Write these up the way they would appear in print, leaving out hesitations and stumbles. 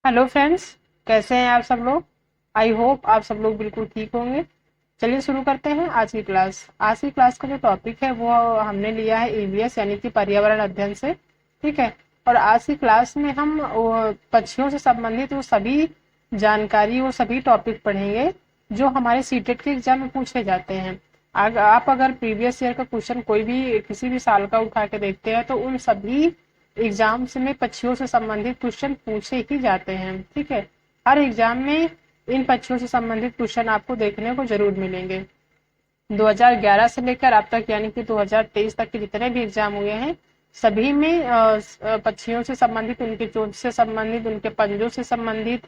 Hello friends. कैसे हैं आप सब लोग। आई होप आप सब लोग बिल्कुल ठीक होंगे। चलिए शुरू करते हैं आज की क्लास। आज की क्लास का जो टॉपिक है वो हमने लिया है ईवीएस यानी कि पर्यावरण अध्ययन से। ठीक है। और आज की क्लास में हम पक्षियों से संबंधित वो सभी जानकारी वो सभी टॉपिक पढ़ेंगे जो हमारे सीटेट के एग्जाम में पूछे जाते हैं। आप अगर प्रीवियस ईयर का क्वेश्चन कोई भी किसी भी साल का उठा के देखते हैं तो उन सभी एग्जाम्स में पक्षियों से संबंधित क्वेश्चन पूछे ही जाते हैं। ठीक है। हर एग्जाम में इन पक्षियों से संबंधित क्वेश्चन आपको देखने को जरूर मिलेंगे। 2011 से लेकर अब तक यानी कि 2023 तक के जितने भी एग्जाम हुए हैं सभी में पक्षियों से संबंधित, उनके चोंच से संबंधित, उनके पंजों से संबंधित,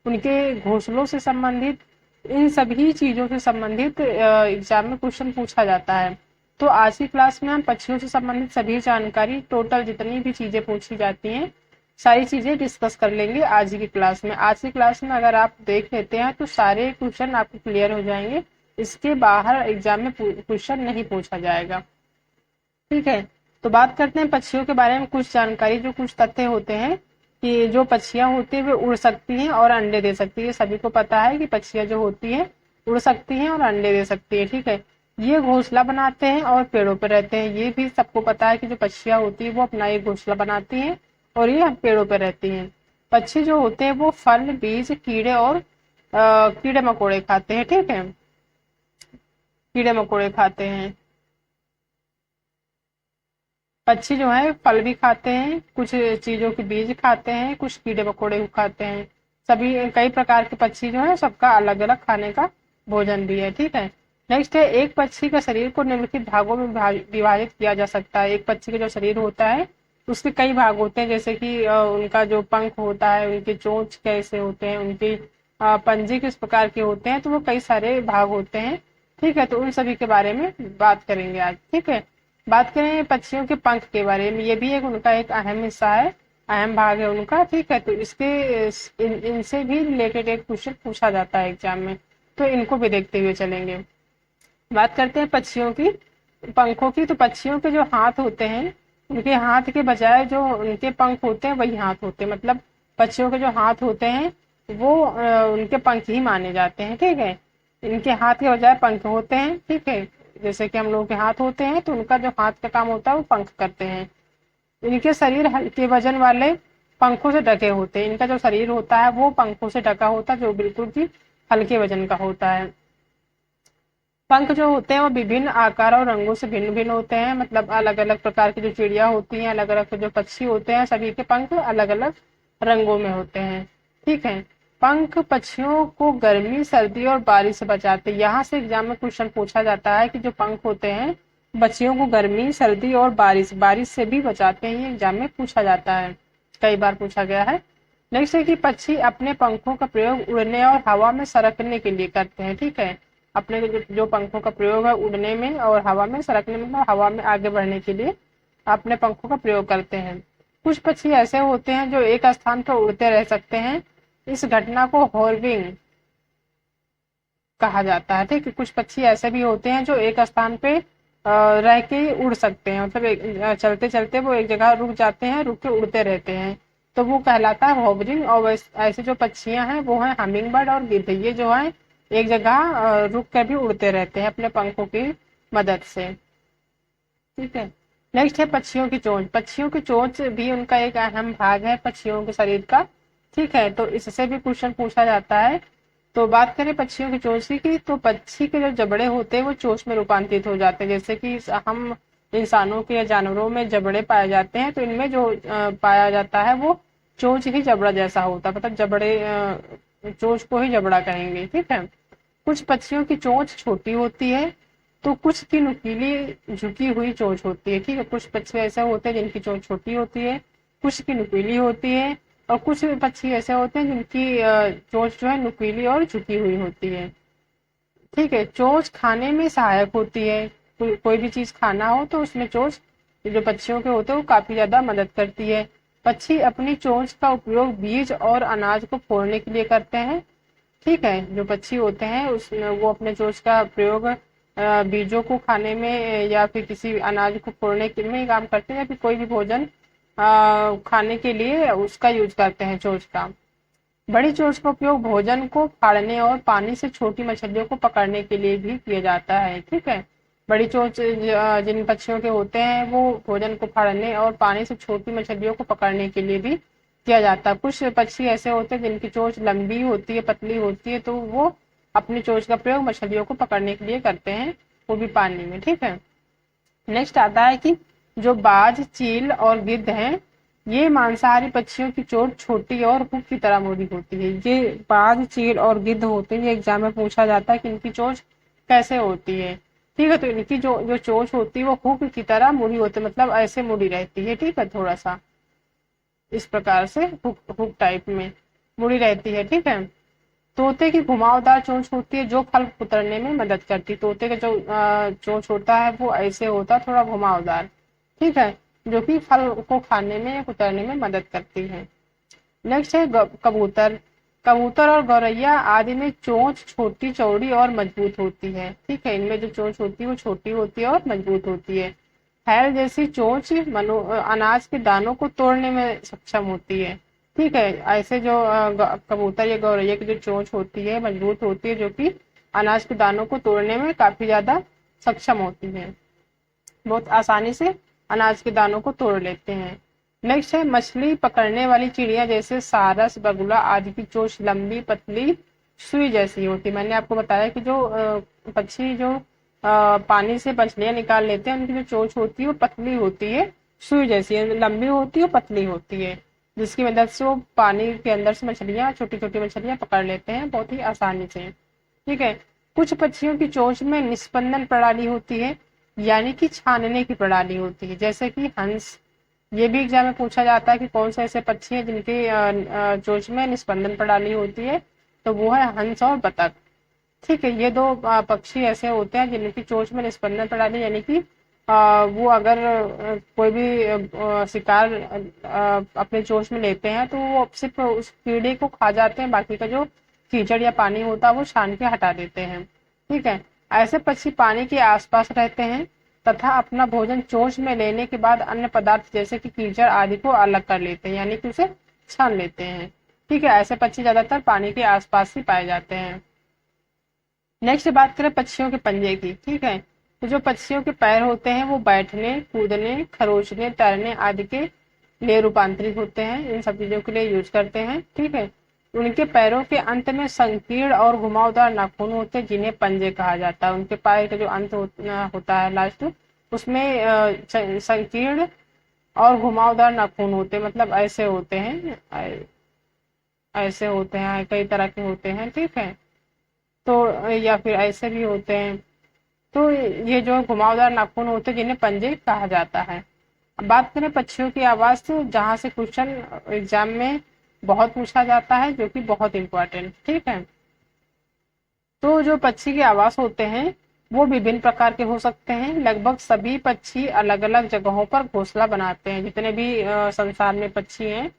उनके घोंसलों से संबंधित, इन सभी चीजों से संबंधित एग्जाम में क्वेश्चन पूछा जाता है। तो आज की क्लास में हम पक्षियों से संबंधित सभी जानकारी, टोटल जितनी भी चीजें पूछी जाती हैं सारी चीजें डिस्कस कर लेंगे आज की क्लास में। आज की क्लास में अगर आप देख लेते हैं तो सारे क्वेश्चन आपको क्लियर हो जाएंगे। इसके बाहर एग्जाम में क्वेश्चन नहीं पूछा जाएगा। ठीक है। तो बात करते हैं पक्षियों के बारे में। कुछ जानकारी, जो कुछ तथ्य होते हैं कि जो पक्षियां होती है वे उड़ सकती हैं और अंडे दे सकती है। सभी को पता है कि पक्षियां जो होती हैं उड़ सकती हैं और अंडे दे सकती है। ठीक है। ये घोंसला बनाते हैं और पेड़ों पर रहते हैं। ये भी सबको पता है कि जो पक्षियां होती है वो अपना एक घोंसला बनाती हैं और ये पेड़ों पर रहती हैं। पक्षी जो होते हैं वो फल, बीज, कीड़े और कीड़े मकोड़े खाते हैं। ठीक है। कीड़े मकोड़े खाते हैं। पक्षी जो है फल भी खाते हैं, कुछ चीजों के बीज खाते हैं, कुछ कीड़े मकोड़े भी खाते हैं। सभी कई प्रकार के पक्षी जो है सबका अलग अलग खाने का भोजन भी है। ठीक है। नेक्स्ट है, एक पक्षी का शरीर को निम्नलिखित भागों में विभाजित किया जा सकता है। एक पक्षी का जो शरीर होता है उसके कई भाग होते हैं, जैसे कि उनका जो पंख होता है, उनके चोंच कैसे होते हैं, उनके पंजे किस प्रकार के होते हैं, तो वो कई सारे भाग होते हैं। ठीक है। तो उन सभी के बारे में बात करेंगे आज। ठीक है। बात करें पक्षियों के पंख के बारे में, ये भी एक उनका एक अहम हिस्सा है, अहम भाग है उनका। ठीक है। तो इनसे भी रिलेटेड एक क्वेश्चन पूछा जाता है एग्जाम में, तो इनको भी देखते हुए चलेंगे। बात करते हैं पक्षियों की पंखों की। तो पक्षियों के जो हाथ होते हैं उनके हाथ के बजाय जो उनके पंख होते हैं वही हाथ होते हैं। मतलब पक्षियों के जो हाथ होते हैं वो उनके पंख ही माने जाते हैं। ठीक है। इनके हाथ के बजाय पंख होते हैं। ठीक है। जैसे कि हम लोगों के हाथ होते हैं तो उनका जो हाथ का काम होता है वो पंख करते हैं। इनके शरीर हल्के वजन वाले पंखों से ढके होते हैं। इनका जो शरीर होता है वो पंखों से ढका होता है, जो बिल्कुल भी हल्के वजन का होता है। पंख जो होते हैं वो विभिन्न आकार और रंगों से भिन्न भिन्न होते हैं। मतलब अलग अलग प्रकार की जो चिड़िया होती हैं, अलग अलग जो पक्षी होते हैं, सभी के पंख अलग अलग रंगों में होते हैं। ठीक है। पंख पक्षियों को गर्मी, सर्दी और बारिश से बचाते हैं। यहाँ से एग्जाम में क्वेश्चन पूछा जाता है कि जो पंख होते हैं पक्षियों को गर्मी, सर्दी और बारिश बारिश से भी बचाते हैं। ये एग्जाम में पूछा जाता है, कई बार पूछा गया है। नेक्स्ट है कि पक्षी अपने पंखों का प्रयोग उड़ने और हवा में सरकने के लिए करते हैं। ठीक है। अपने जो पंखों का प्रयोग है उड़ने में और हवा में सरकने में, मतलब हवा में आगे बढ़ने के लिए अपने पंखों का प्रयोग करते हैं। कुछ पक्षी ऐसे होते हैं जो एक स्थान पर उड़ते रह सकते हैं। इस घटना को होर्विंग कहा जाता है। ठीक है। कुछ पक्षी ऐसे भी होते हैं जो एक स्थान पे रह के उड़ सकते हैं। मतलब चलते चलते वो एक जगह रुक जाते हैं, रुक के उड़ते रहते हैं, तो वो कहलाता है होवरिंग। और ऐसे जो पक्षियां हैं वो हैं हमिंग बर्ड और गिद्ध। ये जो है एक जगह रुक कर भी उड़ते रहते हैं अपने पंखों की मदद से। ठीक है। नेक्स्ट है पक्षियों की चोंच। पक्षियों की चोंच भी उनका एक अहम भाग है पक्षियों के शरीर का। ठीक है। तो इससे भी क्वेश्चन पूछा जाता है। तो बात करें पक्षियों की चोंच की, तो पक्षी के जो जबड़े होते हैं वो चोंच में रूपांतरित हो जाते हैं। जैसे कि हम इंसानों के या जानवरों में जबड़े पाए जाते हैं, तो इनमें जो पाया जाता है वो चोंच ही जबड़ा जैसा होता है। मतलब जबड़े चोंच को ही जबड़ा कहेंगे। ठीक है। कुछ पक्षियों की चोंच छोटी होती है तो कुछ की नुकीली झुकी हुई चोंच होती है। ठीक है। कुछ पक्षी ऐसे होते हैं जिनकी चोंच छोटी होती है, कुछ की नुकीली होती है, और कुछ पक्षी ऐसे होते हैं जिनकी चोंच जो है नुकीली और झुकी हुई होती है। ठीक है। चोंच खाने में सहायक होती है। कोई भी चीज खाना हो तो उसमें चोंच जो पक्षियों के होते हैं वो काफी ज्यादा मदद करती है। पक्षी अपनी चोंच का उपयोग बीज और अनाज को फोड़ने के लिए करते हैं। ठीक है। जो पक्षी होते हैं उसमें वो अपने चोंच का प्रयोग बीजों को खाने में या फिर किसी अनाज को फोड़ने के में काम करते हैं, या फिर कोई भी भोजन खाने के लिए उसका यूज करते हैं चोंच का। बड़ी चोंच का उपयोग भोजन को फाड़ने और पानी से छोटी मछलियों को पकड़ने के लिए भी किया जाता है। ठीक है, बड़ी चोंच जिन पक्षियों के होते हैं वो भोजन को फाड़ने और पानी से छोटी मछलियों को पकड़ने के लिए भी किया जाता है। कुछ पक्षी ऐसे होते हैं जिनकी चोंच लंबी होती है, पतली होती है, तो वो अपनी चोंच का प्रयोग मछलियों को पकड़ने के लिए करते हैं, वो भी पानी में। ठीक है, नेक्स्ट आता है कि जो बाज, चील और गिद्ध हैं, ये मांसाहारी पक्षियों की चोंच छोटी और हुक की तरह मोटी होती है। ये बाज, चील और गिद्ध होते हैं, ये एग्जाम में पूछा जाता है कि इनकी चोंच कैसे होती है। ठीक है, तो इनकी जो जो चोंच होती है वो हुक की तरह मुड़ी होती है, मतलब ऐसे मुड़ी रहती है। ठीक है, थोड़ा सा इस प्रकार से हुक हुक टाइप में मुड़ी रहती है। ठीक है, तोते की घुमावदार चोंच होती है जो फल कुतरने में मदद करती है। तोते का जो चोंच होता है वो ऐसे होता है, थोड़ा घुमावदार। ठीक है, जो कि फल को खाने में या कुतरने में मदद करती है। नेक्स्ट है कबूतर। कबूतर और गौरैया आदि में चोंच छोटी, चौड़ी और मजबूत होती है। ठीक है, इनमें जो चोंच होती है वो छोटी होती है और मजबूत होती है। हैल जैसी चोंच अनाज के दानों को तोड़ने में सक्षम होती है। ठीक है, ऐसे जो कबूतर या गौरैया की जो चोंच होती है मजबूत होती है, जो कि अनाज के दानों को तोड़ने में काफी ज्यादा सक्षम होती है, बहुत आसानी से अनाज के दानों को तोड़ लेते हैं। नेक्स्ट है मछली पकड़ने वाली चिड़िया जैसे सारस, बगुला आदि की चोंच लंबी, पतली, सुई जैसी होती है। मैंने आपको बताया कि जो पक्षी जो पानी से मछलियां निकाल लेते हैं उनकी जो चोंच होती है वो पतली होती है, सुई जैसी है, लंबी होती है, पतली होती है, जिसकी मदद से वो पानी के अंदर से मछलियां, छोटी छोटी मछलियां पकड़ लेते हैं बहुत ही आसानी से। ठीक है, कुछ पक्षियों की चोंच में निस्पंदन प्रणाली होती है, यानी कि छानने की प्रणाली होती है, जैसे कि हंस। ये भी एग्जाम में पूछा जाता है कि कौन से ऐसे पक्षी हैं जिनके चोंच में निस्पंदन प्रणाली होती है, तो वो है हंस और बतख। ठीक है, ये दो पक्षी ऐसे होते हैं जिनकी चोंच में निस्पंदन प्रणाली, यानी कि वो अगर कोई भी शिकार अपने चोंच में लेते हैं तो वो सिर्फ उस कीड़े को खा जाते हैं, बाकी का जो कीचड़ या पानी होता है वो छान के हटा देते हैं। ठीक है, ऐसे पक्षी पानी के आसपास रहते हैं तथा अपना भोजन चोंच में लेने के बाद अन्य पदार्थ जैसे कि कीचड़ आदि को अलग कर लेते हैं, यानी कि उसे छान लेते हैं। ठीक है, ऐसे पक्षी ज्यादातर पानी के आसपास ही पाए जाते हैं। नेक्स्ट बात करें पक्षियों के पंजे की। ठीक है, तो जो पक्षियों के पैर होते हैं वो बैठने, कूदने, खरोचने, तैरने आदि के लिए रूपांतरित होते हैं, इन सब चीजों के लिए यूज करते हैं। ठीक है, उनके पैरों के अंत में संकीर्ण और घुमावदार नाखून होते हैं जिन्हें पंजे कहा जाता है। उनके पैर का जो अंत होता है लास्ट, उसमें संकीर्ण और घुमावदार नाखून होते हैं, मतलब ऐसे होते हैं, ऐसे होते हैं, कई तरह के होते हैं। ठीक है, तो या फिर ऐसे भी होते हैं, तो ये जो घुमावदार नाखून होते हैं जिन्हें पंजे कहा जाता है। अब बात करें पक्षियों की आवाज, तो जहां से क्वेश्चन एग्जाम में बहुत पूछा जाता है, जो कि बहुत इंपॉर्टेंट। ठीक है, तो जो पक्षी के आवास होते हैं वो विभिन्न प्रकार के हो सकते हैं। लगभग सभी पक्षी अलग अलग जगहों पर घोंसला बनाते हैं। जितने भी संसार में पक्षी हैं,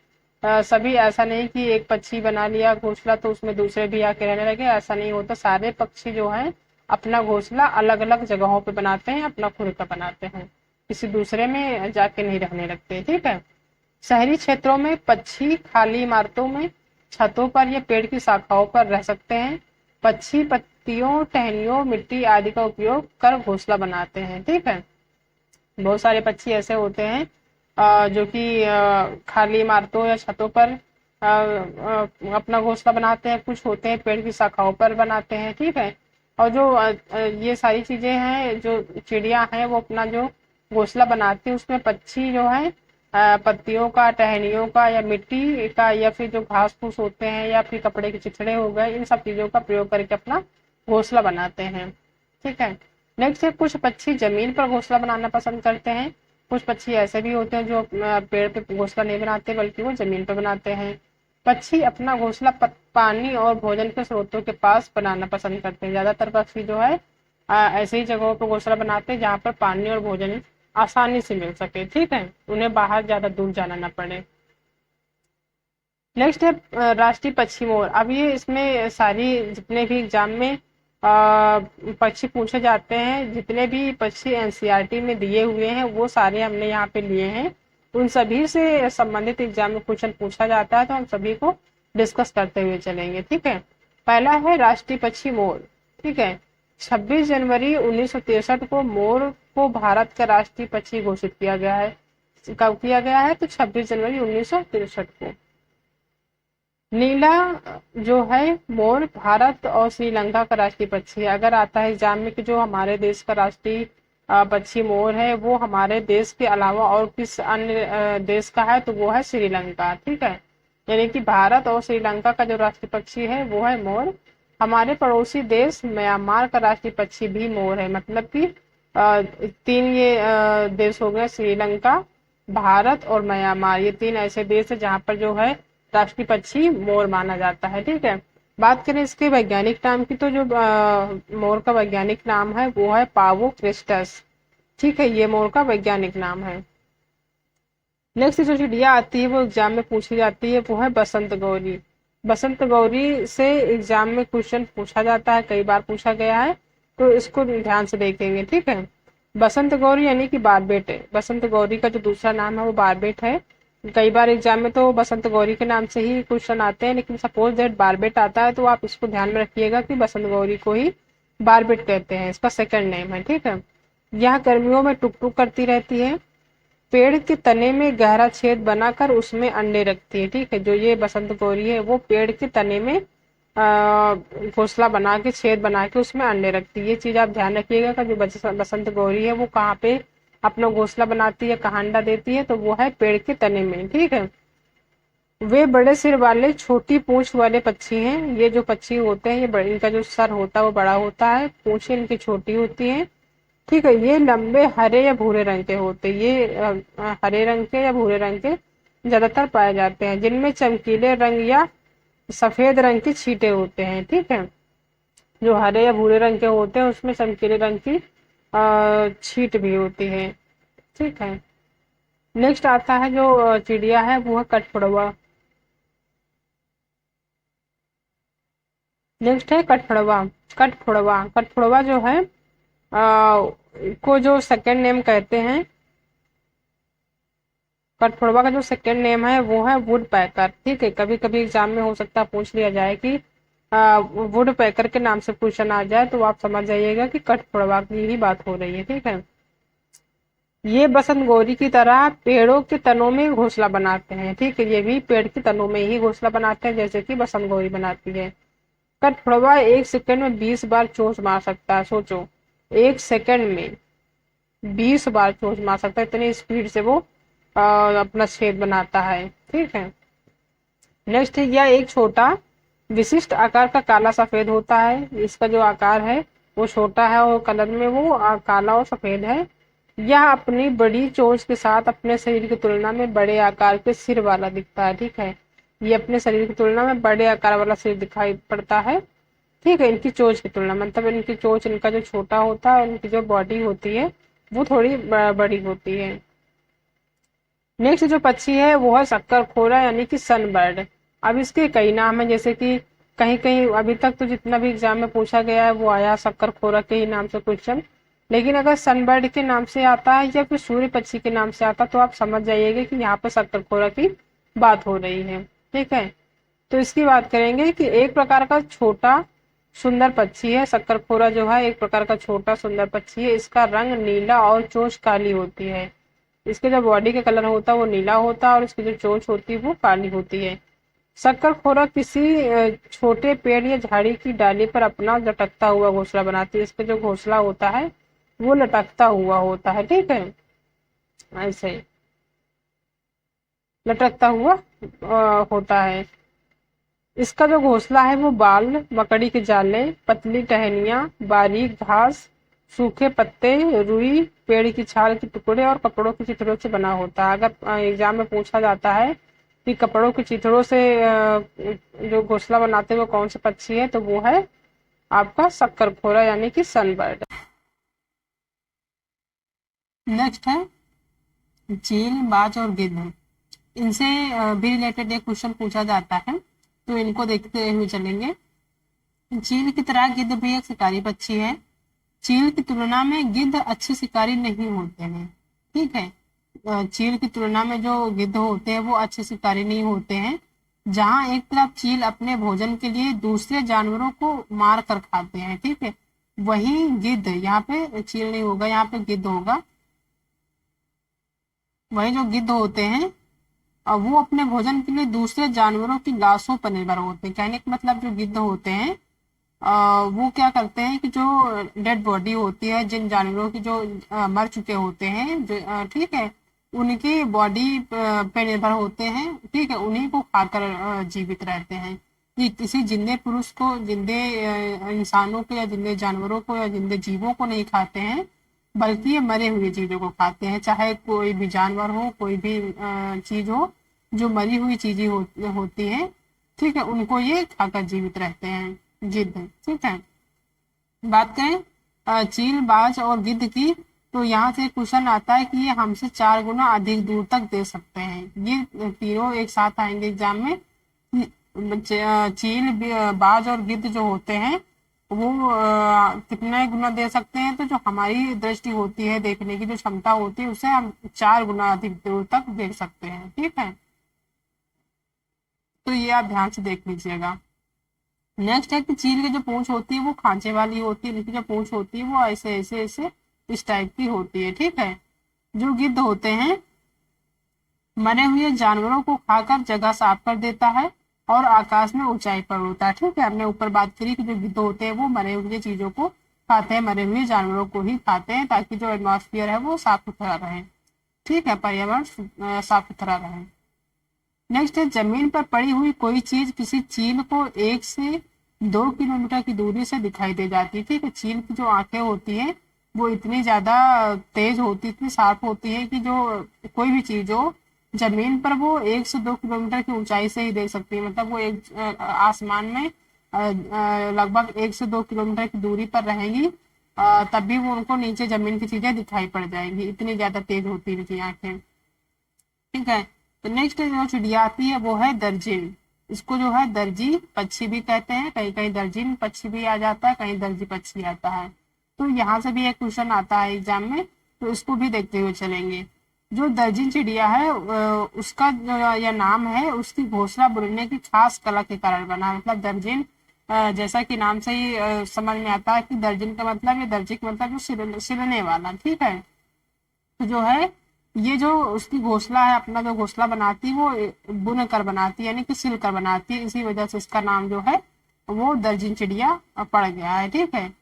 सभी, ऐसा नहीं कि एक पक्षी बना लिया घोंसला तो उसमें दूसरे भी आके रहने लगे, ऐसा नहीं होता। सारे पक्षी जो हैं अपना घोंसला अलग अलग जगहों पे बनाते हैं, अपना खुद का बनाते हैं, किसी दूसरे में जाके नहीं रहने लगते। ठीक है, शहरी क्षेत्रों में पक्षी खाली इमारतों में, छतों पर या पेड़ की शाखाओं पर रह सकते हैं। पक्षी पत्तियों, टहनियों, मिट्टी आदि का उपयोग कर घोंसला बनाते हैं। ठीक है, बहुत सारे पक्षी ऐसे होते हैं जो कि खाली इमारतों या छतों पर अपना घोंसला बनाते हैं, कुछ होते हैं पेड़ की शाखाओं पर बनाते हैं। ठीक है, और जो ये सारी चीजें हैं, जो चिड़िया हैं वो अपना जो घोंसला बनाती है उसमें पक्षी जो है पत्तियों का, टहनियों का या मिट्टी का या फिर जो घास फूस होते हैं या फिर कपड़े के चिथड़े हो गए, इन सब चीजों का प्रयोग करके अपना घोंसला बनाते हैं। ठीक है, नेक्स्ट है कुछ पक्षी जमीन पर घोंसला बनाना पसंद करते हैं। कुछ पक्षी ऐसे भी होते हैं जो पेड़ पे घोंसला नहीं बनाते बल्कि वो जमीन पर बनाते हैं। पक्षी अपना घोंसला पानी और भोजन के स्रोतों के पास बनाना पसंद करते हैं। ज्यादातर पक्षी जो है ऐसे ही जगहों पर घोंसला बनाते हैं जहाँ पर पानी और भोजन आसानी से मिल सके। ठीक है, उन्हें बाहर ज्यादा दूर जाना न पड़े। नेक्स्ट है राष्ट्रीय पक्षी मोर। अब ये इसमें सारी जितने भी एग्जाम में पक्षी पूछे जाते हैं, जितने भी पक्षी एनसीईआरटी में दिए हुए हैं वो सारे हमने यहाँ पे लिए हैं। उन सभी से संबंधित एग्जाम में क्वेश्चन पूछा जाता है, तो हम सभी को डिस्कस करते हुए चलेंगे, ठीक है। पहला है राष्ट्रीय पक्षी मोर, ठीक है। 26 जनवरी 1963 को मोर को भारत का राष्ट्रीय पक्षी घोषित किया गया है। कब किया गया है? तो 26 जनवरी 1963 को। नीला जो है मोर भारत और श्रीलंका का राष्ट्रीय पक्षी है। अगर आता है एग्जाम में कि जो हमारे देश का राष्ट्रीय पक्षी मोर है वो हमारे देश के अलावा और किस अन्य देश का है, तो वो है श्रीलंका, ठीक है। यानी कि भारत और श्रीलंका का जो राष्ट्रीय पक्षी है वो है मोर। हमारे पड़ोसी देश म्यांमार का राष्ट्रीय पक्षी भी मोर है। मतलब कि तीन ये देश हो गए, श्रीलंका, भारत और म्यांमार। ये तीन ऐसे देश है जहाँ पर जो है राष्ट्रीय पक्षी मोर माना जाता है, ठीक है। बात करें इसके वैज्ञानिक नाम की, तो जो मोर का वैज्ञानिक नाम है वो है पावो क्रिस्टस, ठीक है। ये मोर का वैज्ञानिक नाम है। नेक्स्ट जो चिड़िया आती है वो एग्जाम में पूछी जाती है वो है बसंत गौरी। बसंत गौरी से एग्जाम में क्वेश्चन पूछा जाता है, कई बार पूछा गया है, तो इसको ध्यान से देखेंगे, ठीक है। बसंत गौरी यानी कि बारबेट है। बसंत गौरी का जो दूसरा नाम है वो बारबेट है। कई बार एग्जाम में तो बसंत गौरी के नाम से ही क्वेश्चन आते हैं, लेकिन सपोज दैट बारबेट आता है तो आप इसको ध्यान में रखिएगा कि बसंत गौरी को ही बारबेट कहते हैं, इसका सेकंड नेम है, ठीक है। यह गर्मियों में टुक टुक करती रहती है। पेड़ के तने में गहरा छेद बनाकर उसमें अंडे रखती है, ठीक है। जो ये बसंत गौरी है वो पेड़ के तने में घोंसला बना के, छेद बना के उसमें अंडे रखती है। ये चीज आप ध्यान रखिएगा कि जो बसंत गौरी है वो कहाँ पे अपना घोंसला बनाती है, कहाँ अंडा देती है, तो वो है पेड़ के तने में, ठीक है। वे बड़े सिर वाले छोटी पूंछ वाले पक्षी हैं। ये जो पक्षी होते हैं ये बड़े, इनका जो सर होता है वो बड़ा होता है, पूंछें इनकी छोटी होती हैं, ठीक है। ये लंबे हरे या भूरे रंग के होते हैं। ये हरे रंग के या भूरे रंग के ज्यादातर पाए जाते हैं, जिनमें चमकीले रंग या सफेद रंग की छींटे होते हैं, ठीक है। जो हरे या भूरे रंग के होते हैं उसमें चमकीले रंग की छींट भी होती है, ठीक है। नेक्स्ट आता है जो चिड़िया है वो है कठफोड़वा। नेक्स्ट है कठफोड़वा। कठफोड़वा कठफोड़वा जो है को जो सेकंड नेम कहते हैं, कठफोड़वा का जो सेकंड नेम है वो है वुड पैकर, ठीक है। कभी कभी एग्जाम में हो सकता है पूछ लिया जाए कि वुड पैकर के नाम से क्वेश्चन आ जाए, तो आप समझ जाइएगा कि कठफोड़वा की ही बात हो रही है, ठीक है। ये बसंत गौरी की तरह पेड़ों के तनों में घोंसला बनाते हैं, ठीक है। ये भी पेड़ के तनों में ही घोंसला बनाते हैं जैसे कि बसंत गौरी बनाती है। कठफोड़वा 1 सेकंड में 20 बार चोंच मार सकता है। सोचो, 1 सेकंड में 20 बार चोंच मार सकता है, इतनी स्पीड से वो अपना छेद बनाता है, ठीक है। नेक्स्ट है यह एक छोटा विशिष्ट आकार का काला सफेद होता है। इसका जो आकार है वो छोटा है और कलर में वो काला और सफेद है। यह अपनी बड़ी चोंच के साथ अपने शरीर की तुलना में बड़े आकार के सिर वाला दिखता है, ठीक है। ये अपने शरीर की तुलना में बड़े आकार वाला सिर दिखाई पड़ता है, ठीक है। इनकी चोंच की तुलना, मतलब इनकी चोंच, इनका जो छोटा होता है, इनकी जो बॉडी होती है वो थोड़ी बड़ी होती है। नेक्स्ट जो पक्षी है वो है शक्करखोरा यानी कि सनबर्ड। अब इसके कई नाम है, जैसे कि कहीं कहीं अभी तक तो जितना भी एग्जाम में पूछा गया है वो आया शक्करखोरा के ही नाम से क्वेश्चन, लेकिन अगर सनबर्ड के नाम से आता है या फिर सूर्य पक्षी के नाम से आता तो आप समझ जाइएगा कि यहाँ पर शक्करखोरा की बात हो रही है, ठीक है। तो इसकी बात करेंगे कि एक प्रकार का छोटा सुंदर पक्षी है। शक्करखोरा जो है एक प्रकार का छोटा सुंदर पक्षी है। इसका रंग नीला और चोंच काली होती है। इसके जो बॉडी का कलर होता है वो नीला होता है और इसकी जो चोंच होती है वो काली होती है। शक्करखोरा किसी छोटे पेड़ या झाड़ी की डाली पर अपना लटकता हुआ घोंसला बनाती है। इसका जो घोंसला होता है वो लटकता हुआ होता है, ठीक है। ऐसे लटकता हुआ होता है। इसका जो घोंसला है वो बाल, मकड़ी के जाले, पतली टहनियां, बारीक घास, सूखे पत्ते, रुई, पेड़ की छाल के टुकड़े और कपड़ों के चिथड़ों से बना होता है। अगर एग्जाम में पूछा जाता है कि कपड़ों के चिथड़ों से जो घोंसला बनाते हुए कौन सा पक्षी है, तो वो है आपका शक्करखोरा यानी कि सनबर्ड। नेक्स्ट है चील, बाज और गिद्ध। इनसे भी रिलेटेड एक क्वेश्चन पूछा जाता है, तो इनको देखते हुए चलेंगे। चील की तरह गिद्ध भी एक शिकारी पक्षी है। चील की तुलना में गिद्ध अच्छे शिकारी नहीं होते हैं, ठीक है। चील की तुलना में जो गिद्ध होते हैं वो अच्छे शिकारी नहीं होते हैं। जहां एक तरफ चील अपने भोजन के लिए दूसरे जानवरों को मार कर खाते हैं, ठीक है। वहीं गिद्ध, यहाँ पे चील नहीं होगा, यहाँ पे गिद्ध होगा। वही जो गिद्ध होते हैं, वो अपने भोजन के लिए दूसरे जानवरों की लाशों पर निर्भर होते हैं। कहने का मतलब जो गिद्ध होते हैं, वो क्या करते हैं कि जो डेड बॉडी होती है, जिन जानवरों की जो मर चुके होते हैं, जो ठीक है, उनकी बॉडी पे निर्भर होते हैं, ठीक है, उन्हीं को खाकर जीवित रहते हैं। ये किसी जिंदे पुरुष को, जिंदे इंसानों को या जिंदे जानवरों को या जिंदे जीवों को नहीं खाते हैं, बल्कि ये मरे हुए चीजों को खाते हैं। चाहे कोई भी जानवर हो, कोई भी चीज हो, जो मरी हुई चीजें होती हैं, ठीक है, उनको ये खाकर जीवित रहते हैं गिद्ध, ठीक है। बात करें चील, बाज और गिद्ध की, तो यहाँ से क्वेश्चन आता है कि ये हमसे 4 गुना अधिक दूर तक दे सकते हैं। ये तीनों एक साथ आएंगे एग्जाम में। चील, बाज और गिद्ध जो होते हैं, वो कितने गुना दे सकते हैं, तो जो हमारी दृष्टि होती है, देखने की जो क्षमता होती है, उसे हम 4 गुना अधिक दूर तक देख सकते हैं, ठीक है। तो ये आप ध्यान से देख लीजिएगा। नेक्स्ट है कि चील की जो पूंछ होती है वो खांचे वाली होती है, इनकी जो पूंछ होती है वो ऐसे ऐसे ऐसे इस टाइप की होती है, ठीक है। जो गिद्ध होते हैं, मरे हुए जानवरों को खाकर जगह साफ कर देता है और आकाश में ऊंचाई पर उड़ता है, ठीक है। हमने ऊपर बात करी कि जो गिद्ध होते हैं वो मरे हुए चीजों को खाते हैं, मरे हुए जानवरों को ही खाते हैं, ताकि जो एटमॉस्फेयर है वो साफ सुथरा रहे, ठीक है, पर्यावरण साफ सुथरा रहे। नेक्स्ट है, जमीन पर पड़ी हुई कोई चीज किसी चील को 1 से 2 किलोमीटर की दूरी से दिखाई दे जाती है, ठीक है। चील की जो आंखें होती हैं वो इतनी ज्यादा तेज होती, इतनी शार्प होती है कि जो कोई भी चीज हो जमीन पर, वो 1 से 2 किलोमीटर की ऊंचाई से ही देख सकती है। मतलब वो एक आसमान में लगभग 1 से 2 किलोमीटर की दूरी पर रहेंगी, तब भी वो उनको नीचे जमीन की चीजें दिखाई पड़ जाएंगी, इतनी ज्यादा तेज होती है इनकी आंखें, ठीक है। तो नेक्स्ट जो चिड़िया आती है वो है दर्जिन। इसको जो है दर्जी पक्षी भी कहते हैं, कहीं कहीं दर्जिन पक्षी भी आ जाता है, कहीं दर्जी पक्षी आता है। तो यहाँ से भी एक क्वेश्चन आता है एग्जाम में, तो इसको भी देखते हुए चलेंगे। जो दर्जिन चिड़िया है, उसका जो यह नाम है, उसकी घोंसला बुनने की खास कला के कारण बना है। मतलब दर्जिन, जैसा कि नाम से ही समझ में आता है कि दर्जिन का मतलब, ये दर्जी का मतलब जो सिलने वाला, ठीक है। तो जो है, ये जो उसकी घोंसला है, अपना जो घोंसला बनाती है वो बुन कर बनाती है, यानी कि सिल कर बनाती है। इसी वजह से इसका नाम जो है वो दर्जन चिड़िया पड़ गया है, ठीक है।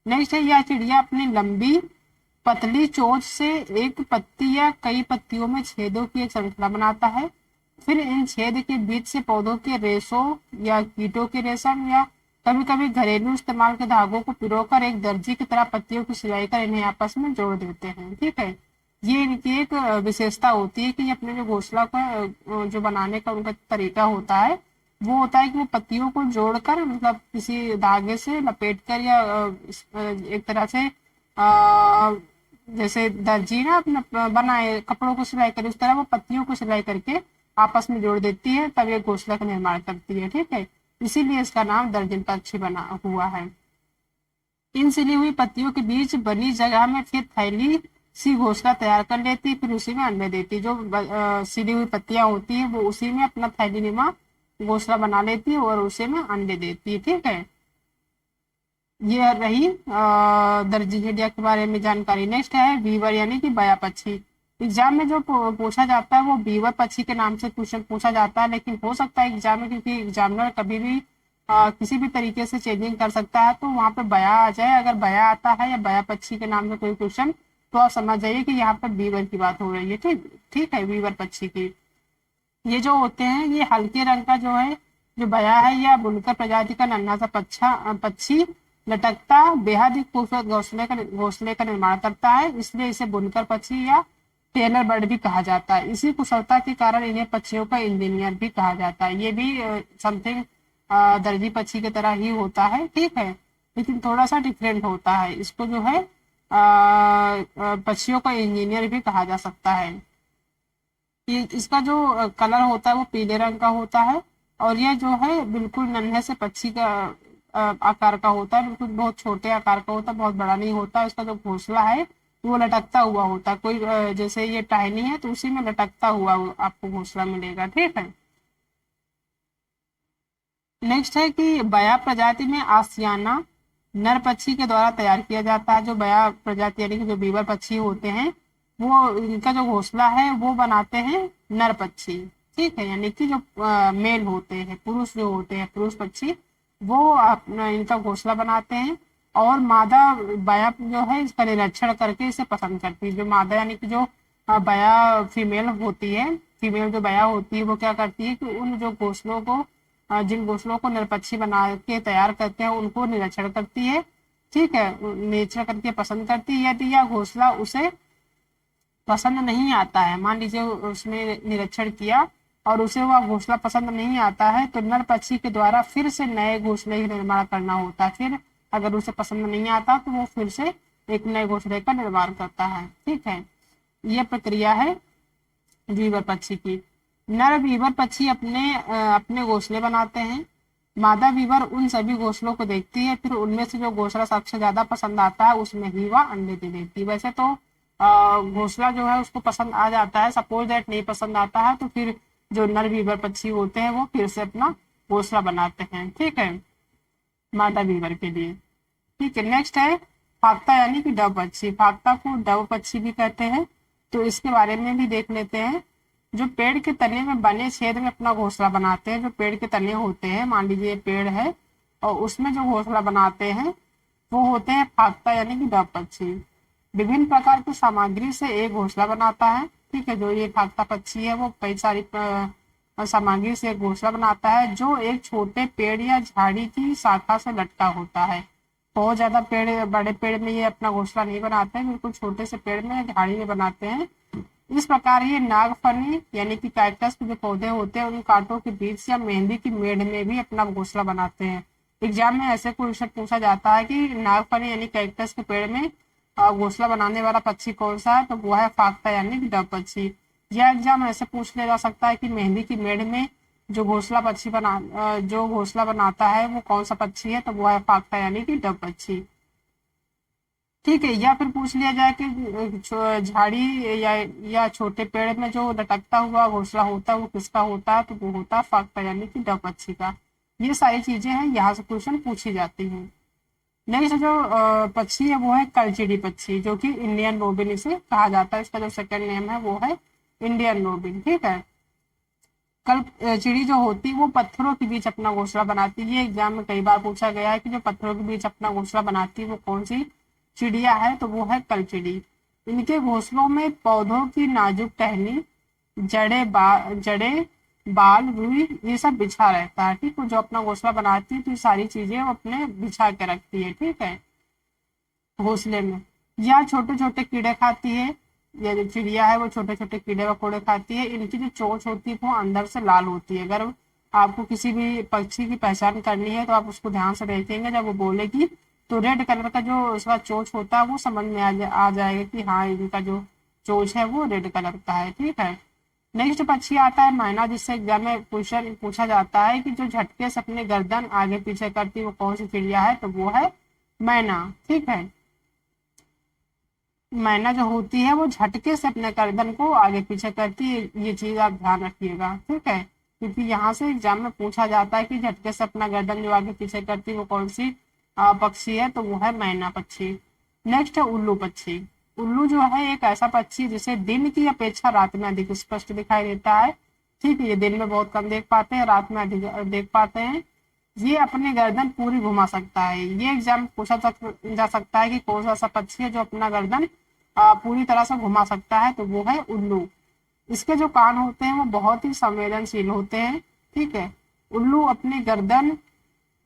नेक्स्ट है, यह चिड़िया अपनी लंबी पतली चोंच से एक पत्ती या कई पत्तियों में छेदों की एक श्रृंखला बनाता है। फिर इन छेद के बीच से पौधों के रेशों या कीटों के रेशम या कभी कभी घरेलू इस्तेमाल के धागों को पिरोकर एक दर्जी की तरह पत्तियों की सिलाई कर इन्हें आपस में जोड़ देते हैं, ठीक है। ये इनकी एक विशेषता होती है कि ये अपने जो घोंसला का जो बनाने का उनका तरीका होता है, वो होता है कि वो पत्तियों को जोड़कर, मतलब किसी धागे से लपेट कर, या एक तरह से जैसे दर्जी ना अपना बनाए कपड़ों को सिलाई करे, उस तरह वो पत्तियों को सिलाई करके आपस में जोड़ देती है, तब ये घोंसला का निर्माण करती है, ठीक है। इसीलिए इसका नाम दर्जन पक्षी बना हुआ है। इन सिली हुई पत्तियों के बीच बनी जगह में फिर थैली सी घोंसला तैयार कर लेती, फिर उसी में अंडे देती। जो सिली हुई पत्तियां होती है वो उसी में अपना थैली नुमा घोंसला बना लेती है और उसी में अंडे देती है, ठीक है। ये रही दर्जी चिड़िया के बारे में जानकारी। नेक्स्ट है बीवर, यानी कि बया पक्षी। एग्जाम में जो पूछा जाता है वो बीवर पक्षी के नाम से क्वेश्चन पूछा जाता है, लेकिन हो सकता है एग्जाम में, क्योंकि एग्जामिनर कभी भी किसी भी तरीके से चेंजिंग कर सकता है, तो वहां पे बया आ जाए। अगर बया आता है या बया पक्षी के नाम से कोई क्वेश्चन, तो आप समझ जाइए कि यहाँ पर बीवर की बात हो रही है, ठीक ठीक है, बीवर पक्षी की। ये जो होते हैं, ये हल्के रंग का जो है, जो बया है, या बुनकर प्रजाति का नन्हा सा पक्षी लटकता बेहद ही खूबसूरत घोंसले का निर्माण करता है, इसलिए इसे बुनकर पक्षी या टेलर बर्ड भी कहा जाता है। इसी कुशलता के कारण इन्हें पक्षियों का इंजीनियर भी कहा जाता है। ये भी समथिंग दर्जी पक्षी की तरह ही होता है, ठीक है, लेकिन थोड़ा सा डिफरेंट होता है। इसको जो है पक्षियों का इंजीनियर भी कहा जा सकता है। इसका जो कलर होता है वो पीले रंग का होता है, और यह जो है बिल्कुल नन्हे से पक्षी का आकार का होता है, बिल्कुल बहुत छोटे आकार का होता है, बहुत बड़ा नहीं होता। इसका जो घोंसला है वो लटकता हुआ होता है, कोई जैसे ये टहनी है तो उसी में लटकता हुआ आपको घोंसला मिलेगा, ठीक है। नेक्स्ट है कि बया प्रजाति में आसियाना नर पक्षी के द्वारा तैयार किया जाता है। जो बया प्रजाति यानी कि जो बीवर पक्षी होते हैं, वो इनका जो घोंसला है वो बनाते हैं नर पक्षी, ठीक है, यानी कि जो मेल होते हैं, पुरुष जो होते हैं, पुरुष पक्षी, वो अपना इनका घोंसला बनाते हैं। और मादा बया जो है इसका निरीक्षण करके इसे पसंद करती है। जो मादा यानी कि जो बया फीमेल होती है, फीमेल जो बया होती है, वो क्या करती है कि उन जो घोंसलों को जिन घोंसलों को नरपक्षी बना के तैयार करते हैं उनको निरीक्षण करती है, ठीक है, निरीक्षण करके पसंद करती है। यदि यह घोंसला उसे पसंद नहीं आता है, मान लीजिए उसने निरीक्षण किया और उसे वह घोंसला पसंद नहीं आता है, तो नर पक्षी के द्वारा फिर से नए घोंसले का निर्माण करना होता है। फिर अगर उसे पसंद नहीं आता तो वो फिर से एक नए घोंसले का निर्माण करता है, ठीक है। यह प्रक्रिया है वीवर पक्षी की। नर वीवर पक्षी अपने घोंसले बनाते हैं। मादा वीवर उन सभी घोंसलों को देखती है, फिर उनमें से जो घोंसला सबसे ज्यादा पसंद आता है उसमें ही वह अंडे दे देती है। वैसे तो घोंसला जो है उसको पसंद आ जाता है, सपोज दैट नहीं पसंद आता है तो फिर जो नर वीवर पक्षी होते हैं वो फिर से अपना घोंसला बनाते हैं, ठीक है, मादा वीवर के लिए, ठीक है। नेक्स्ट है फाख्ता यानी कि डव पक्षी। फाख्ता को डव पक्षी भी कहते हैं, तो इसके बारे में भी देख लेते हैं। जो पेड़ के तने में बने छेद में अपना घोंसला बनाते हैं, जो पेड़ के तने होते हैं, मान लीजिए पेड़ है और उसमें जो घोंसला बनाते हैं वो होते हैं फाख्ता यानी कि डव पक्षी। विभिन्न प्रकार की सामग्री से एक घोंसला बनाता है, ठीक है। जो ये फाख्ता पक्षी है वो कई सारी सामग्री से एक घोंसला बनाता है, जो एक छोटे पेड़ या झाड़ी की शाखा से लटका होता है। बहुत ज्यादा पेड़, बड़े पेड़ में ये अपना घोंसला नहीं बनाते हैं, बिल्कुल छोटे से पेड़ में, झाड़ी में बनाते हैं। इस प्रकार ये नागफनी यानी कि कैक्टस के जो पौधे होते हैं उन कांटों के बीच या मेहंदी की मेड़ में भी अपना घोंसला बनाते हैं। एग्जाम में ऐसे क्वेश्चन पूछा जाता है कि नागफनी यानी कैक्टस के पेड़ में घोंसला बनाने वाला पक्षी कौन सा है, तो वो है फाख्ता यानी कि डव पक्षी। यह एग्जाम ऐसे पूछ लिया जा सकता है कि मेहंदी की मेड़ में जो घोंसला बनाता है वो कौन सा पक्षी है, तो वो है फाख्ता यानी कि डव पक्षी, ठीक है। या फिर पूछ लिया जाए कि झाड़ी या छोटे पेड़ में जो लटकता हुआ घोंसला होता है वो किसका होता है, तो वो होता है फाख्ता यानी कि डव पक्षी का। ये सारी चीजें हैं, यहाँ से क्वेश्चन पूछी जाती हैं। नेक्स्ट जो पक्षी है वो है कलचिड़ी पक्षी, जो कि इंडियन रोबिन इसे कहा जाता है। इसका जो सेकंड नेम है वो है इंडियन रोबिन, ठीक है। कल चिड़ी जो होती है वो पत्थरों के बीच अपना घोंसला बनाती है। ये एग्जाम में कई बार पूछा गया है कि जो पत्थरों के बीच अपना घोंसला बनाती है वो कौन सी चिड़िया है, तो वो है कलचिड़ी। इनके घोंसलों में पौधों की नाजुक टहनी, जड़े, बाल, रुई ये सब बिछा रहता है, ठीक है। जो अपना घोंसला बनाती है तो ये सारी चीजें वो अपने बिछा के रखती है, ठीक है, घोंसले में। या छोटे छोटे कीड़े खाती है, ये जो चिड़िया है वो छोटे छोटे कीड़े मकोड़े खाती है। इनकी जो चोंच होती है वो अंदर से लाल होती है। अगर आपको किसी भी पक्षी की पहचान करनी है तो आप उसको ध्यान से देखेंगे, जब वो बोलेगी तो रेड कलर का जो उसका चोंच होता है वो समझ में आ जाएगा कि हाँ इनका जो चोंच है वो रेड कलर का है, ठीक है। नेक्स्ट पक्षी आता है मैना, जिससे एग्जाम में क्वेश्चन पूछा जाता है कि जो झटके से अपने गर्दन आगे पीछे करती है वो कौन सी चिड़िया है, तो वो है मैना, ठीक है। मैना जो होती है वो झटके से अपने गर्दन को आगे पीछे करती है, ये चीज आप ध्यान रखिएगा, ठीक है, क्योंकि यहाँ से एग्जाम में पूछा जाता है कि झटके से अपना गर्दन जो आगे पीछे करती है वो कौन सी पक्षी है, तो वो है मैना पक्षी। नेक्स्ट है उल्लू पक्षी। उल्लू जो है एक ऐसा पक्षी जिसे दिन की अपेक्षा रात में अधिक स्पष्ट दिखाई देता है, ठीक है। ये दिन में बहुत कम देख पाते हैं, रात में अधिक देख पाते हैं। ये अपने गर्दन पूरी घुमा सकता है। ये एग्जाम पूछा जा सकता है कि कौन सा ऐसा पक्षी है जो अपना गर्दन पूरी तरह से घुमा सकता है, तो वो है उल्लू। इसके जो कान होते हैं वो बहुत ही संवेदनशील होते हैं, ठीक है। उल्लू अपनी गर्दन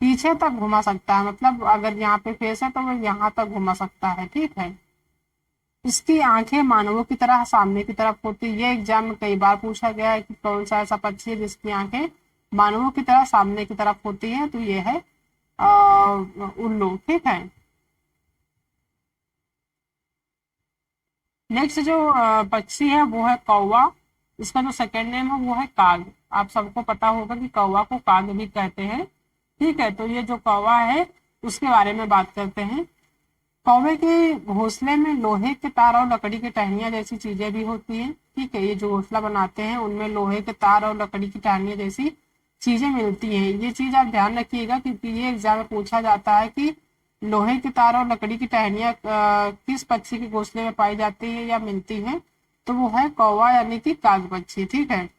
पीछे तक घुमा सकता है, मतलब अगर यहाँ पे फेस है तो वो यहाँ तक घुमा सकता है, ठीक है। इसकी आंखें मानवों की तरह सामने की तरफ होती है। ये एग्जाम में कई बार पूछा गया है कि कौन सा ऐसा पक्षी है जिसकी आंखें मानवों की तरह सामने की तरफ होती है, तो ये है उल्लू, ठीक है। नेक्स्ट जो पक्षी है वो है कौवा। इसका जो सेकंड नेम है वो है काग। आप सबको पता होगा कि कौवा को काग भी कहते हैं, ठीक है। तो ये जो कौवा है उसके बारे में बात करते हैं। कौवे के घोंसले में लोहे के तार और लकड़ी की टहनियां जैसी चीजें भी होती हैं, ठीक है। ये जो घोंसला बनाते हैं उनमें लोहे के तार और लकड़ी की टहनियां जैसी चीजें मिलती हैं। ये चीज आप ध्यान रखिएगा, क्योंकि ये एग्जाम में पूछा जाता है कि लोहे के तार और लकड़ी की टहनियां किस पक्षी के घोंसले में पाई जाती है या मिलती हैं। तो वो है कौवा यानी कि काग पक्षी। ठीक है,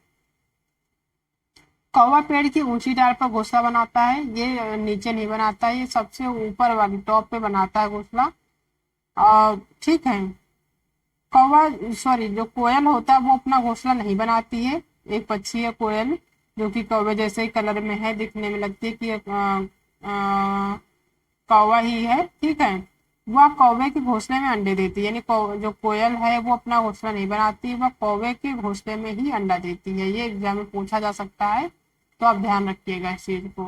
कौवा पेड़ की ऊंची डाल पर घोंसला बनाता है, ये नीचे नहीं बनाता है, ये सबसे ऊपर वाली टॉप पे बनाता है घोंसला। और ठीक है, कौवा सॉरी जो कोयल होता है वो अपना घोंसला नहीं बनाती है। एक पक्षी है कोयल, जो कि कौवे जैसे ही कलर में है, दिखने में लगती है कि कौवा ही है। ठीक है, वह कौवे के घोंसले में अंडे देती है, यानी जो कोयल है वो अपना घोंसला नहीं बनाती है, वह कौवे के घोंसले में ही अंडा देती है। ये एग्जाम में पूछा जा सकता है, तो आप ध्यान रखिएगा इस चीज को।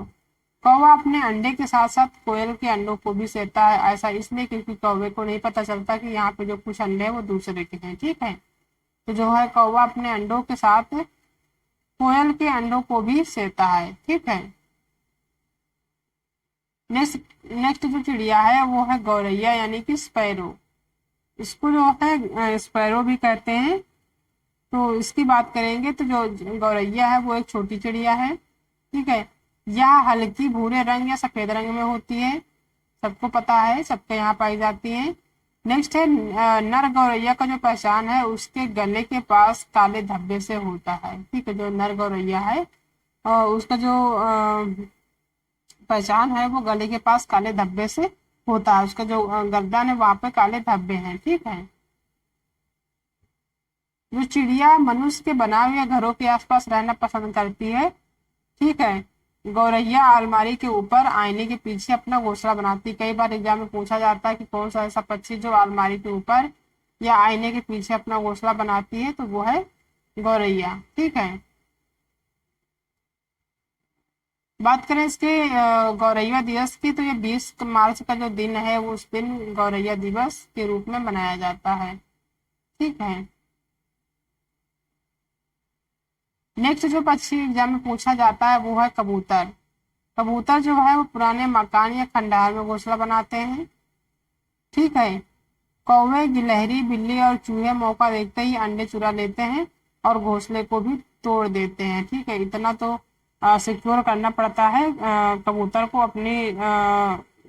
कौवा अपने अंडे के साथ साथ कोयल के अंडों को भी सेता है, ऐसा इसलिए क्योंकि कौवे को नहीं पता चलता कि यहाँ पे जो कुछ अंडे हैं वो दूसरे के हैं। ठीक है, तो जो है कौवा अपने अंडों के साथ कोयल के अंडों को भी सेता है। ठीक है, नेक्स्ट नेक्स्ट जो चिड़िया है वो है गौरैया यानी कि स्पैरो। इसको जो है स्पैरो भी कहते हैं। तो इसकी बात करेंगे तो जो गौरैया है वो एक छोटी चिड़िया है। ठीक है, यह हल्की भूरे रंग या सफेद रंग में होती है, सबको पता है, सबके यहाँ पाई जाती है। नेक्स्ट है नर गौरैया का जो पहचान है उसके गले के पास काले धब्बे से होता है। ठीक है, जो नर गौरैया है उसका जो पहचान है वो गले के पास काले धब्बे से होता है, उसका जो गर्दन है वहां पे काले धब्बे हैं। ठीक है, जो चिड़िया मनुष्य के बनाए हुए घरों के आसपास रहना पसंद करती है। ठीक है, गौरैया अलमारी के ऊपर आईने के पीछे अपना घोंसला बनाती है। कई बार एग्जाम में पूछा जाता है कि कौन सा ऐसा पक्षी जो अलमारी के ऊपर या आईने के पीछे अपना घोंसला बनाती है, तो वो है गौरैया। ठीक है, बात करें इसके गौरैया दिवस की, तो ये 20 मार्च का जो दिन है वो उस दिन गौरैया दिवस के रूप में मनाया जाता है। ठीक है, नेक्स्ट जो पक्षी एग्जाम में पूछा जाता है वो है कबूतर। कबूतर जो है वो पुराने मकान या खंडहर में घोंसला बनाते हैं। ठीक है, कौवे, गिलहरी, बिल्ली और चूहे मौका देखते ही अंडे चुरा लेते हैं और घोंसले को भी तोड़ देते हैं। ठीक है, इतना तो सिक्योर करना पड़ता है कबूतर को अपनी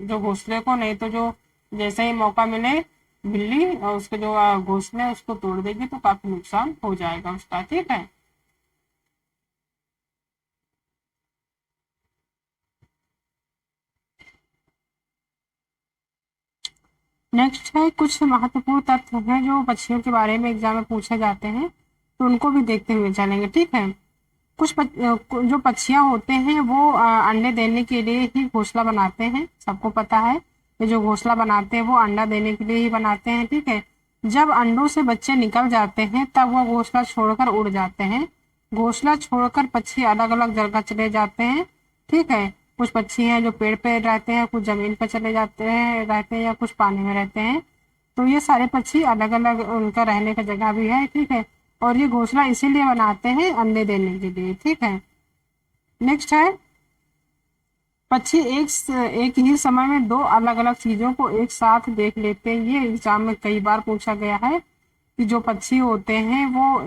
जो घोंसले को, नहीं तो जो जैसे ही मौका मिले बिल्ली और उसके जो घोंसले है उसको तोड़ देगी तो काफी नुकसान हो जाएगा उसका। ठीक है, नेक्स्ट है कुछ महत्वपूर्ण तथ्य हैं जो पक्षियों के बारे में एग्जाम में पूछे जाते हैं, तो उनको भी देखते हुए चलेंगे। ठीक है, जो पक्षियां होते हैं वो अंडे देने के लिए ही घोंसला बनाते हैं, सबको पता है। ये जो घोंसला बनाते हैं वो अंडा देने के लिए ही बनाते हैं। ठीक है, जब अंडों से बच्चे निकल जाते हैं तब वो घोंसला छोड़कर उड़ जाते हैं। घोंसला छोड़कर पक्षी अलग अलग जगह चले जाते हैं। ठीक है, कुछ पक्षी हैं जो पेड़ पे रहते हैं, कुछ जमीन पर चले जाते हैं रहते हैं, या कुछ पानी में रहते हैं। तो ये सारे पक्षी अलग अलग उनका रहने का जगह भी है। ठीक है, और ये घोंसला इसीलिए बनाते हैं अंडे देने के लिए। ठीक है, नेक्स्ट है पक्षी एक ही समय में दो अलग अलग चीजों को एक साथ देख लेते हैं। ये एग्जाम में कई बार पूछा गया है कि जो पक्षी होते हैं वो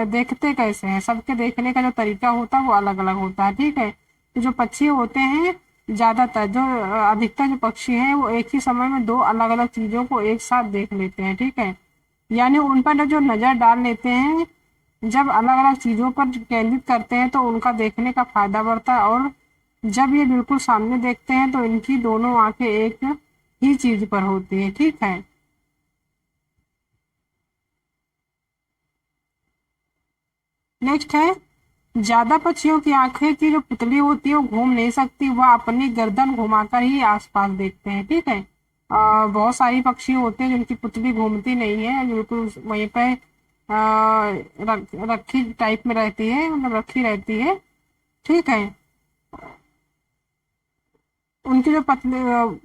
देखते कैसे हैं, सबके देखने का जो तरीका होता है वो अलग अलग होता है। ठीक है, तो जो पक्षी होते हैं ज्यादातर जो अधिकतर जो पक्षी हैं वो एक ही समय में दो अलग अलग चीजों को एक साथ देख लेते हैं। ठीक है, यानी उन पर जो नजर डाल लेते हैं, जब अलग अलग चीजों पर केंद्रित करते हैं तो उनका देखने का फायदा बढ़ता है, और जब ये बिल्कुल सामने देखते हैं तो इनकी दोनों आंखें एक ही चीज पर होती है। ठीक है, नेक्स्ट है ज्यादा पक्षियों की आंखें की जो पुतली होती है वो घूम नहीं सकती, वह अपनी गर्दन घुमाकर ही आसपास देखते हैं। ठीक है, बहुत सारी पक्षी होते हैं जिनकी पुतली घूमती नहीं है, बिल्कुल वहीं पे रखी टाइप में रहती है, मतलब रखी रहती है। ठीक है, उनकी जो पतली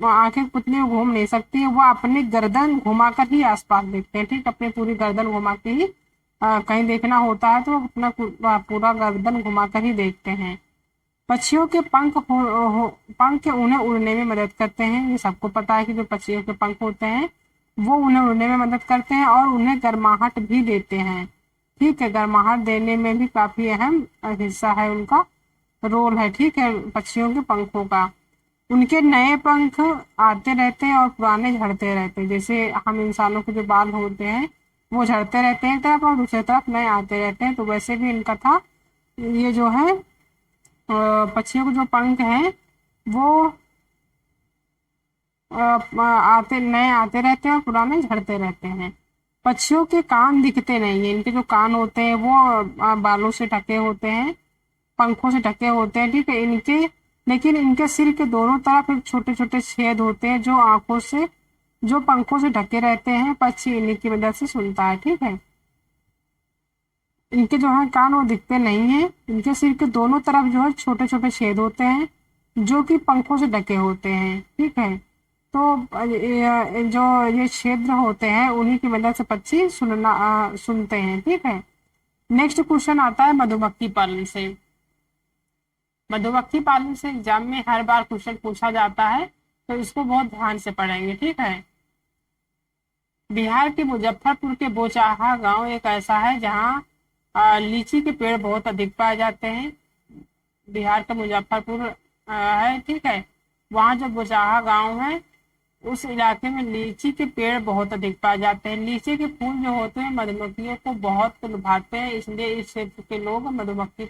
आंखें पुतली वो घूम नहीं सकती, वह अपनी गर्दन घुमाकर ही आसपास देखते हैं। ठीक, अपनी पूरी गर्दन घुमा के ही कहीं देखना होता है तो अपना पूरा गर्दन घुमाकर ही देखते हैं। पक्षियों के पंख उन्हें उड़ने में मदद करते हैं। ये सबको पता है कि जो पक्षियों के पंख होते हैं वो उन्हें उड़ने में मदद करते हैं और उन्हें गर्माहट भी देते हैं। ठीक है, गर्माहट देने में भी काफी अहम हिस्सा है उनका, रोल है। ठीक है, पक्षियों के पंखों का। उनके नए पंख आते रहते हैं और पुराने झड़ते रहते हैं। जैसे हम इंसानों के जो बाल होते हैं वो झड़ते रहते हैं एक तरफ और दूसरी तरफ नए आते रहते हैं, तो वैसे भी इनका था। ये जो है पक्षियों के जो पंख हैं वो आते नए आते रहते हैं और पुराने झड़ते रहते हैं। पक्षियों के कान दिखते नहीं है, इनके जो कान होते हैं वो बालों से ढके होते हैं, पंखों से ढके होते हैं। ठीक है, इनके लेकिन इनके सिर के दोनों तरफ एक छोटे छोटे छेद होते हैं जो आंखों से जो पंखों से ढके रहते हैं। पक्षी इन्हीं की मदद से सुनता है। ठीक है, इनके जो है कान वो दिखते नहीं है, इनके सिर के दोनों तरफ जो है छोटे छोटे छेद होते हैं जो कि पंखों से ढके होते हैं। ठीक है, तो जो ये छिद्र होते हैं उन्हीं की मदद से पक्षी सुनते हैं। ठीक है, नेक्स्ट क्वेश्चन आता है मधुमक्खी पालन से। मधुमक्खी पालन से एग्जाम में हर बार क्वेश्चन पूछा जाता है, तो इसको बहुत ध्यान से पढ़ेंगे। ठीक है, बिहार के मुजफ्फरपुर के बोचाहा गांव एक ऐसा है जहां लीची के पेड़ बहुत अधिक पाए जाते हैं। बिहार का मुजफ्फरपुर है। ठीक है, वहाँ जो बोचाहा गांव है उस इलाके में लीची के पेड़ बहुत अधिक पाए जाते हैं। लीची के फूल जो होते हैं मधुमक्खियों को बहुत लुभाते हैं, इसलिए इस क्षेत्र के लोग मधुमक्खी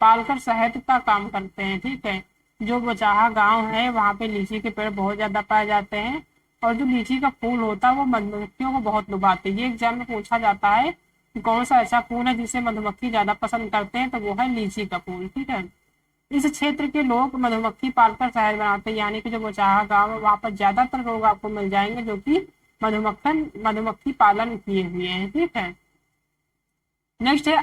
पालकर शहद का काम करते हैं। ठीक है, जो बोचाहा गांव है वहाँ पे लीची के पेड़ बहुत ज्यादा पाए जाते हैं और जो लीची का फूल होता है वो मधुमक्खियों को बहुत लुभाते हैं। ये एग्जाम में पूछा जाता है कि कौन सा ऐसा फूल है जिसे मधुमक्खी ज्यादा पसंद करते हैं, तो वो है लीची का फूल। ठीक है, इस क्षेत्र के लोग मधुमक्खी पालकर शहद बनाते हैं, यानी कि जो बोचाहा गांव है वहां पर ज्यादातर लोग आपको मिल जाएंगे जो कि मधुमक्खी पालन किए हुए हैं। ठीक है, नेक्स्ट है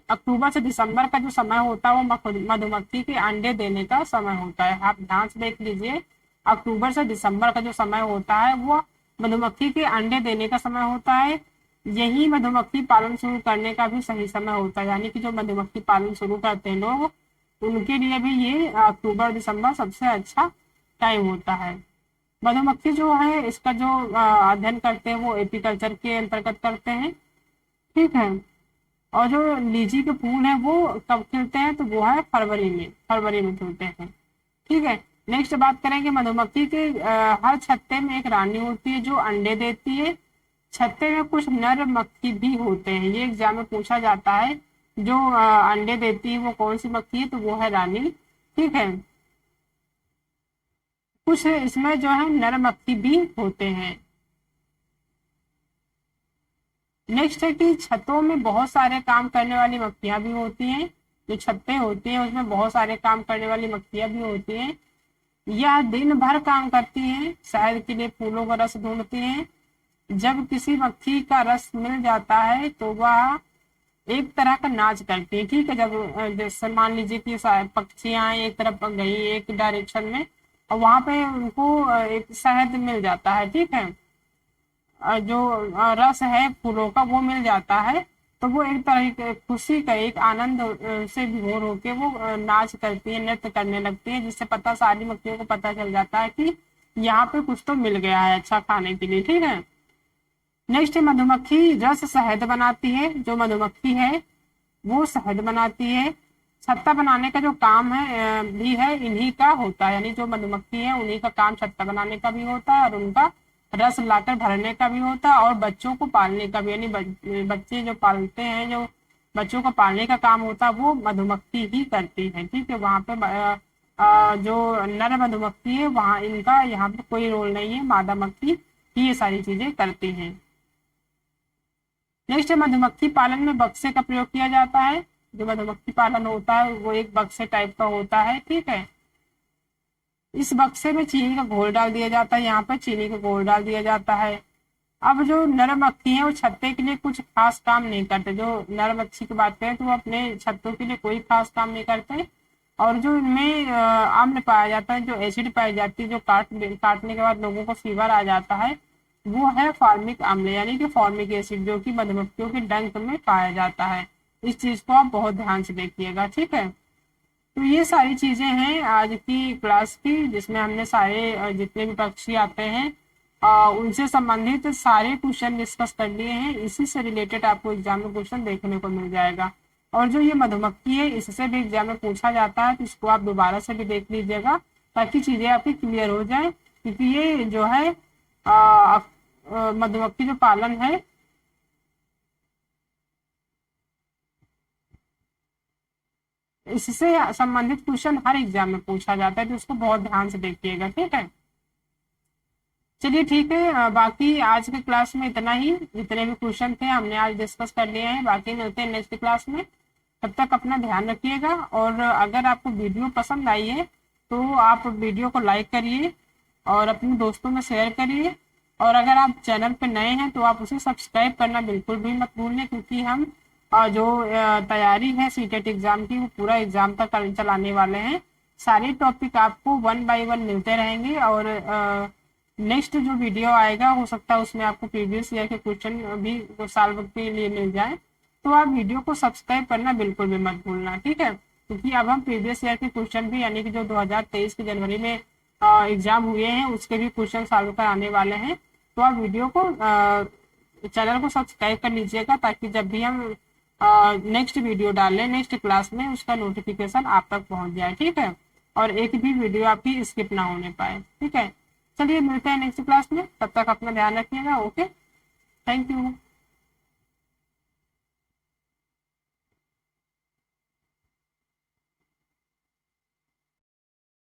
अक्टूबर से दिसंबर का जो समय होता है वो मधुमक्खी के अंडे देने का समय होता है। आप ध्यान से देख लीजिए, अक्टूबर से दिसंबर का जो समय होता है वो मधुमक्खी के अंडे देने का समय होता है। यही मधुमक्खी पालन शुरू करने का भी सही समय होता है, यानी कि जो मधुमक्खी पालन शुरू करते हैं लोग उनके लिए भी ये अक्टूबर दिसंबर सबसे अच्छा टाइम होता है। मधुमक्खी जो है इसका जो अध्ययन करते हैं वो एपीकल्चर के अंतर्गत करते हैं। ठीक है, और जो लीची के फूल है वो कब खिलते हैं, तो वो है फरवरी में खिलते हैं। ठीक है, नेक्स्ट बात करेंगे मधुमक्खी के हर छत्ते में एक रानी होती है जो अंडे देती है। छत्ते में कुछ नर मक्खी भी होते हैं, ये एग्जाम में पूछा जाता है। जो अंडे देती है वो कौन सी मक्खी है, तो वो है रानी। ठीक है, कुछ इसमें जो है नर मक्खी भी होते हैं। नेक्स्ट है कि छतों में बहुत सारे काम करने वाली मक्खियां भी होती हैं। जो छत्ते होती हैं उसमें बहुत सारे काम करने वाली मक्खियां भी होती हैं। यह दिन भर काम करती हैं, शहद के लिए फूलों का रस ढूंढती हैं। जब किसी मक्खी का रस मिल जाता है तो वह एक तरह का नाच करती है। ठीक है, जब जैसे मान लीजिए कि पक्षियां एक तरफ गई एक डायरेक्शन में और वहां पे उनको एक शहद मिल जाता है। ठीक है, जो रस है फूलों का वो मिल जाता है, तो वो एक तरह की खुशी का एक आनंद से विभोर होके वो नाच करती है, नृत्य करने लगती है, जिससे पता सारी मक्खियों को पता चल जाता है कि यहाँ पे कुछ तो मिल गया है अच्छा खाने के लिए। ठीक है, नेक्स्ट मधुमक्खी रस शहद बनाती है। जो मधुमक्खी है वो शहद बनाती है। छत्ता बनाने का जो काम है भी है इन्हीं का होता है, यानी जो मधुमक्खी है उन्हीं का काम छत्ता बनाने का भी होता है और उनका रस लाकर भरने का भी होता है और बच्चों को पालने का भी, यानी बच्चे जो पालते हैं, जो बच्चों को पालने का काम होता है वो मधुमक्खी ही करती है। ठीक है, वहां पे जो नर मधुमक्खी है वहां इनका यहाँ पे कोई रोल नहीं है, मादा मक्खी ही ये सारी चीजें करती हैं। नेक्स्ट मधुमक्खी पालन में बक्से का प्रयोग किया जाता है। जो मधुमक्खी पालन होता है वो एक बक्से टाइप का होता है। ठीक है, इस बक्से में चीनी का घोल डाल दिया जाता है, यहाँ पर चीनी का घोल डाल दिया जाता है। अब जो नर मक्खी है वो छत्ते के लिए कुछ खास काम नहीं करते। जो नर मक्खी की बात करें तो वो अपने छत्तों के लिए कोई खास काम नहीं करते। और जो इनमें अम्ल पाया जाता है, जो एसिड पाई जाती है, जो काटने के बाद लोगों को फीवर आ जाता है, वो है फॉर्मिक अम्ल, यानी कि फॉर्मिक एसिड, जो कि मधुमक्खियों के डंक में पाया जाता है। इस चीज को आप बहुत ध्यान से देखिएगा। ठीक है, तो ये सारी चीजें हैं आज की क्लास की, जिसमें हमने सारे जितने भी पक्षी आते हैं उनसे संबंधित सारे क्वेश्चन डिस्कस कर लिए हैं। इसी से रिलेटेड आपको एग्जाम में क्वेश्चन देखने को मिल जाएगा। और जो ये मधुमक्खी है, इससे भी एग्जाम में पूछा जाता है, तो इसको आप दोबारा से भी देख लीजिएगा ताकि चीजें आपकी क्लियर हो जाए। क्योंकि ये जो है मधुमक्खी जो पालन है, इससे संबंधित क्वेश्चन हर एग्जाम में पूछा जाता है, तो उसको बहुत ध्यान से देखिएगा। ठीक है, चलिए ठीक है। बाकी आज के क्लास में इतना ही, जितने भी क्वेश्चन थे हमने आज डिस्कस कर लिए हैं। बाकी मिलते हैं नेक्स्ट क्लास में। तब तक अपना ध्यान रखिएगा। और अगर आपको वीडियो पसंद आई है तो आप वीडियो को लाइक करिए और अपने दोस्तों में शेयर करिए। और अगर आप चैनल पर नए हैं तो आप उसे सब्सक्राइब करना बिल्कुल भी मत भूलें, क्योंकि हम जो तैयारी है सीटेट एग्जाम की, वो पूरा एग्जाम तक चलाने वाले हैं। सारे टॉपिक आपको 1 बाय 1 मिलते रहेंगे। और नेक्स्ट जो वीडियो आएगा, हो सकता है उसमें आपको प्रीवियस ईयर के क्वेश्चन भी सॉल्व के लिए मिल जाए। तो आप वीडियो को सब्सक्राइब करना बिल्कुल भी मत भूलना। ठीक है, क्योंकि अब हम प्रीवियस ईयर के क्वेश्चन भी, यानी कि जो 2023 के जनवरी में एग्जाम हुए हैं, उसके भी क्वेश्चन सॉल्व कराने वाले हैं। तो आप वीडियो को चैनल को सब्सक्राइब कर लीजिएगा, ताकि जब भी हम नेक्स्ट वीडियो डालें नेक्स्ट क्लास में, उसका नोटिफिकेशन आप तक पहुंच जाए। ठीक है, और एक भी वीडियो आपकी स्किप ना होने पाए। ठीक है, चलिए मिलते हैं नेक्स्ट क्लास में। तब तक अपना ध्यान रखिएगा। Okay, thank you.